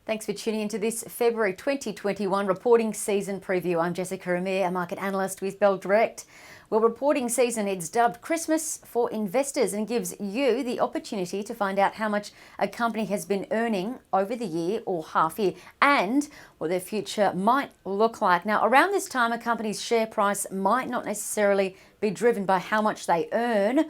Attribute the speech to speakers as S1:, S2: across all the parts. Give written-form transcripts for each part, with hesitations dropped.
S1: Thanks for tuning into this February 2021 reporting season preview. I'm Jessica Amir, a market analyst with Bell Direct. Well, reporting season, it's dubbed Christmas for investors and gives you the opportunity to find out how much a company has been earning over the year or half year and what their future might look like. Now, around this time, a company's share price might not necessarily be driven by how much they earn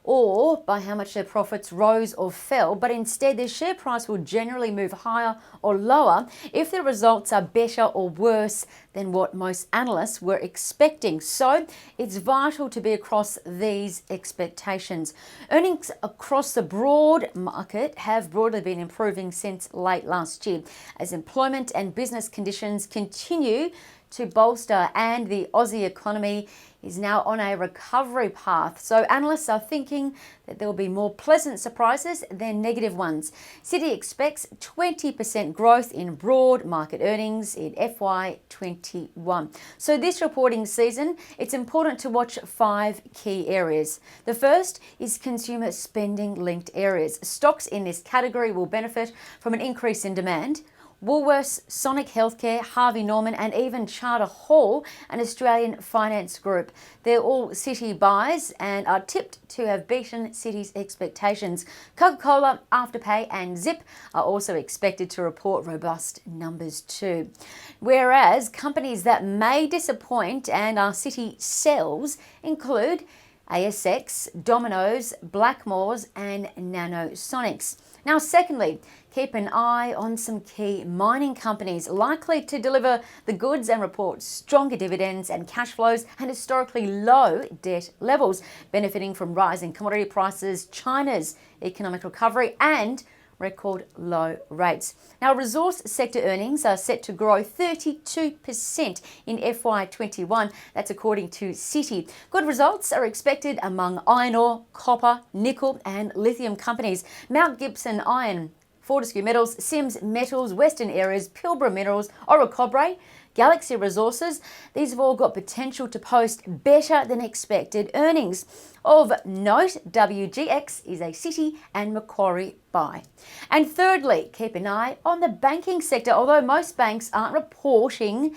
S1: or by how much their profits rose or fell, but instead their share price will generally move higher or lower if their results are better or worse than what most analysts were expecting. So it's vital to be across these expectations. Earnings across the broad market have broadly been improving since late last year as employment and business conditions continue to bolster and the Aussie economy is now on a recovery path. So analysts are thinking that there will be more pleasant surprises than negative ones. Citi expects 20% growth in broad market earnings in FY21. So this reporting season, it's important to watch 5 key areas. The first is consumer spending linked areas. Stocks in this category will benefit from an increase in demand. Woolworths, Sonic Healthcare, Harvey Norman and even Charter Hall, an Australian finance group. They're all Citi buys and are tipped to have beaten Citi's expectations. Coca-Cola, Afterpay and Zip are also expected to report robust numbers too. Whereas companies that may disappoint and are Citi sells include ASX, Domino's, Blackmores and Nanosonics. Now, secondly, keep an eye on some key mining companies likely to deliver the goods and report stronger dividends and cash flows and historically low debt levels, benefiting from rising commodity prices, China's economic recovery and record low rates. Now, resource sector earnings are set to grow 32% in FY21. That's according to Citi. Good results are expected among iron ore, copper, nickel and lithium companies. Mount Gibson Iron, Fortescue Metals, Sims Metals, Western Areas, Pilbara Minerals, Orocobre, Galaxy Resources, these have all got potential to post better than expected earnings. Of note, WGX is a Citi and Macquarie buy. And thirdly, keep an eye on the banking sector. Although most banks aren't reporting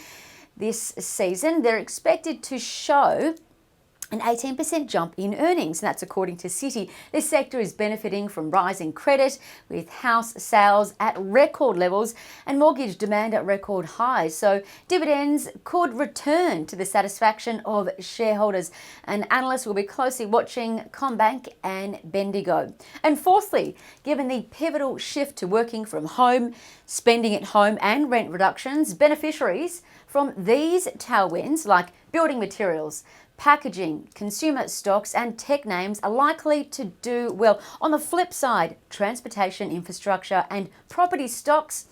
S1: this season, they're expected to show an 18% jump in earnings, and that's according to Citi. This sector is benefiting from rising credit with house sales at record levels and mortgage demand at record highs. So dividends could return to the satisfaction of shareholders, and analysts will be closely watching CommBank and Bendigo. And fourthly, given the pivotal shift to working from home, spending at home and rent reductions, beneficiaries from these tailwinds like building materials, packaging, consumer stocks and tech names are likely to do well. On the flip side, transportation, infrastructure and property stocks,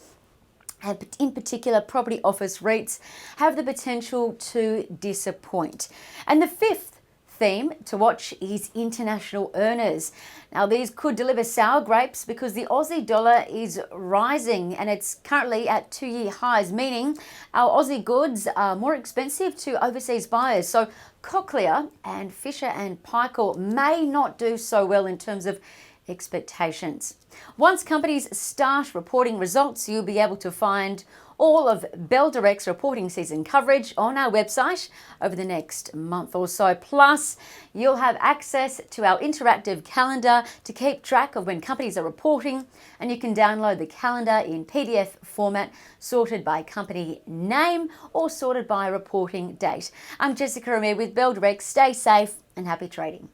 S1: in particular property office REITs, have the potential to disappoint. And the fifth theme to watch is international earners. Now, these could deliver sour grapes because the Aussie dollar is rising and it's currently at 2-year highs, meaning our Aussie goods are more expensive to overseas buyers. So Cochlear and Fisher Paykel may not do so well in terms of expectations. Once companies start reporting results, you'll be able to find all of Bell Direct's reporting season coverage on our website over the next month or so. Plus, you'll have access to our interactive calendar to keep track of when companies are reporting, and you can download the calendar in PDF format, sorted by company name or sorted by reporting date. I'm Jessica Amir with Bell Direct. Stay safe and happy trading.